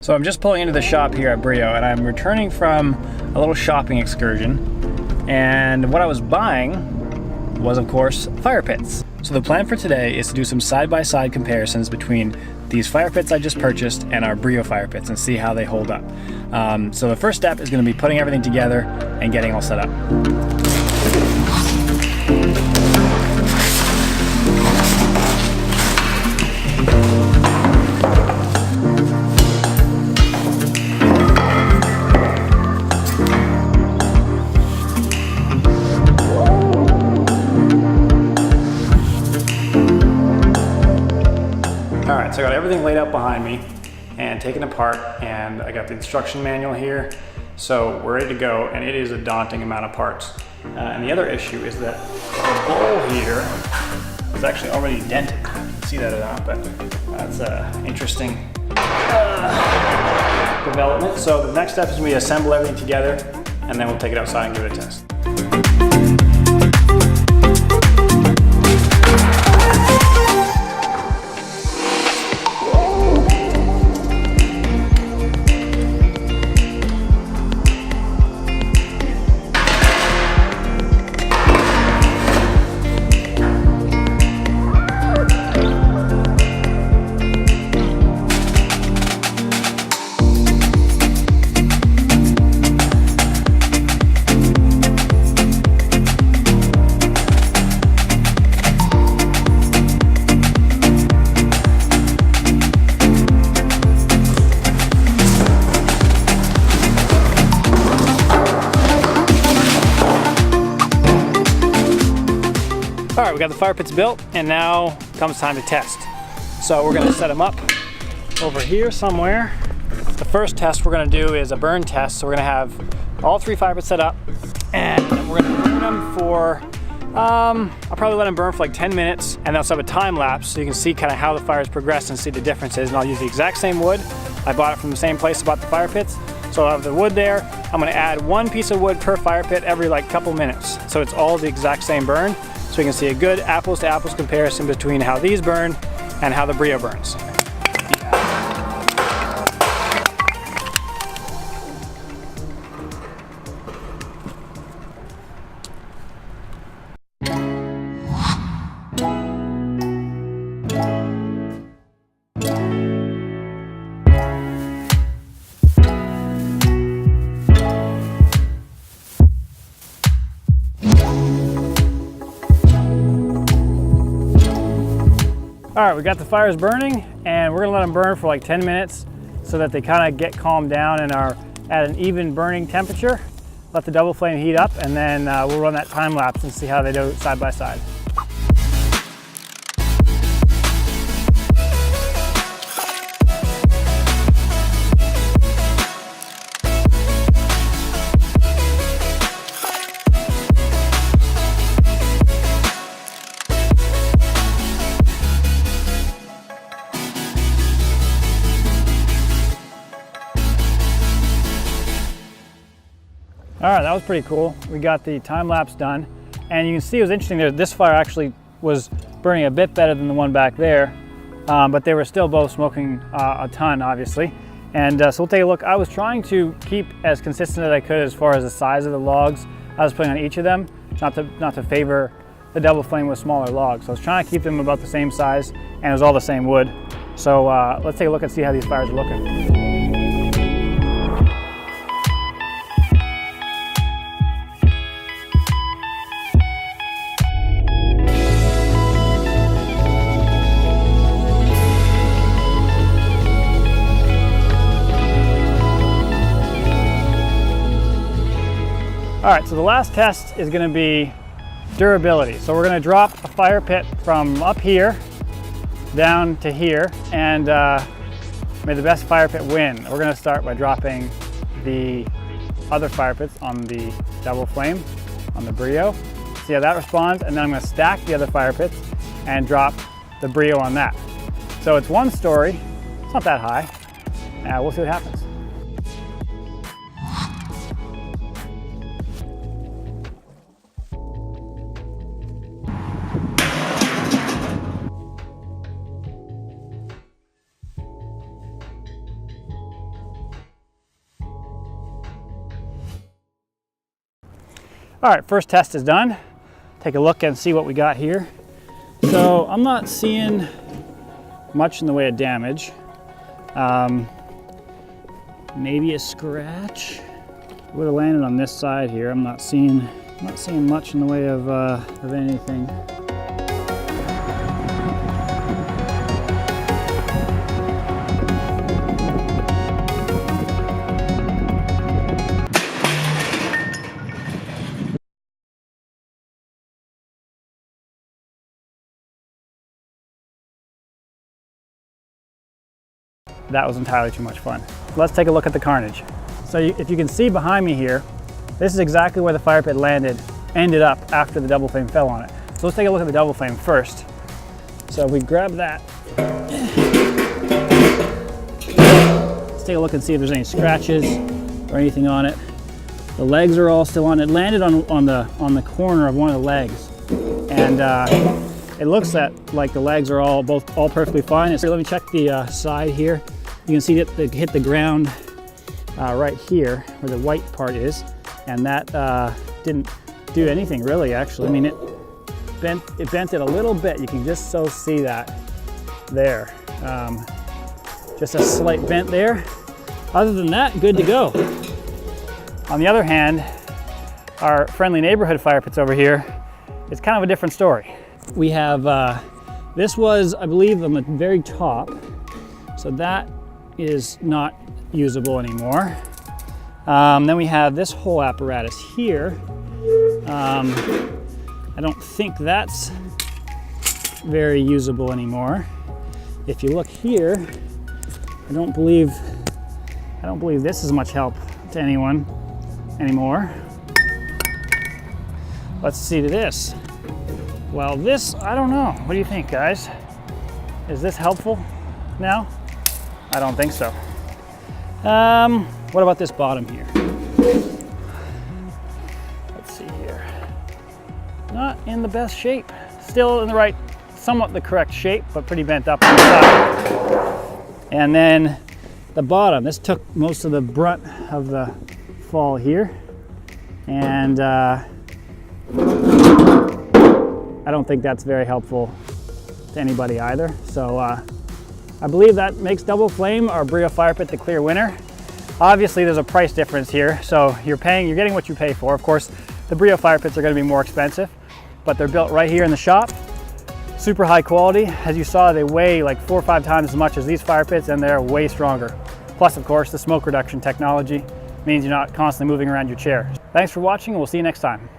So I'm just pulling into the shop here at Breeo, and I'm returning from a little shopping excursion. And what I was buying was, of course, fire pits. So the plan for today is to do some side-by-side comparisons between these fire pits I just purchased and our Breeo fire pits and see how they hold up. So the first step is going to be putting everything together and getting all set up. So I got everything laid out behind me and taken apart, and I got the instruction manual here. So we're ready to go, and it is a daunting amount of parts. And the other issue is that the bowl here is actually already dented. You can see that or not, but that's an interesting development. So the next step is we assemble everything together, and then we'll take it outside and give it a test. All right, we got the fire pits built, and now comes time to test. So we're gonna set them up over here somewhere. The first test we're gonna do is a burn test. So we're gonna have all 3 fire pits set up, and we're gonna burn them for, I'll probably let them burn for like 10 minutes, and then I'll have a time lapse so you can see kind of how the fires progress and see the differences. And I'll use the exact same wood. I bought it from the same place I bought the fire pits. So I'll have the wood there. I'm gonna add 1 piece of wood per fire pit every like couple minutes. So it's all the exact same burn. So we can see a good apples to apples comparison between how these burn and how the Breeo burns. All right, we got the fires burning, and we're gonna let them burn for like 10 minutes so that they kind of get calmed down and are at an even burning temperature. Let the double flame heat up, and then we'll run that time lapse and see how they do side by side. All right, that was pretty cool. We got the time lapse done, and you can see it was interesting there. This fire actually was burning a bit better than the one back there, but they were still both smoking a ton, obviously. And so we'll take a look. I was trying to keep as consistent as I could as far as the size of the logs I was putting on each of them, not to favor the double flame with smaller logs. So I was trying to keep them about the same size, and it was all the same wood. So let's take a look and see how these fires are looking. All right, so the last test is gonna be durability. So we're gonna drop a fire pit from up here down to here, and may the best fire pit win. We're gonna start by dropping the other fire pits on the double flame, on the Breeo. See how that responds, and then I'm gonna stack the other fire pits and drop the Breeo on that. So it's one story, it's not that high. We'll see what happens. All right, first test is done. Take a look and see what we got here. So I'm not seeing much in the way of damage. Maybe a scratch. Would have landed on this side here. I'm not seeing much in the way of anything. That was entirely too much fun. Let's take a look at the carnage. So if you can see behind me here, this is exactly where the fire pit ended up after the double flame fell on it. So let's take a look at the double flame first. So if we grab that, let's take a look and see if there's any scratches or anything on it. The legs are all still on it. Landed on the corner of one of the legs, and it looks like the legs are all perfectly fine. So let me check the side here. You can see that they hit the ground right here where the white part is, and that didn't do anything really, actually. I mean, it bent it a little bit. You can just so see that there. Just a slight bent there. Other than that, good to go. On the other hand, our friendly neighborhood fire pits over here, it's kind of a different story. We have, this was, I believe, on the very top, so that is not usable anymore. Then we have this whole apparatus here. I don't think that's very usable anymore. If you look here, I don't believe this is much help to anyone anymore. Let's see to this. Well, this, I don't know. What do you think, guys? Is this helpful now? I don't think so. What about this bottom here? Let's see here. Not in the best shape. Still in the right, somewhat the correct shape, but pretty bent up on the side. And then the bottom, this took most of the brunt of the fall here. And I don't think that's very helpful to anybody either. So I believe that makes double flame our Breeo fire pit the clear winner. Obviously there's a price difference here, so you're getting what you pay for. Of course, the Breeo fire pits are going to be more expensive, but they're built right here in the shop. Super high quality. As you saw, they weigh like 4 or 5 times as much as these fire pits, and they're way stronger. Plus, of course, the smoke reduction technology means you're not constantly moving around your chair. Thanks for watching, and we'll see you next time.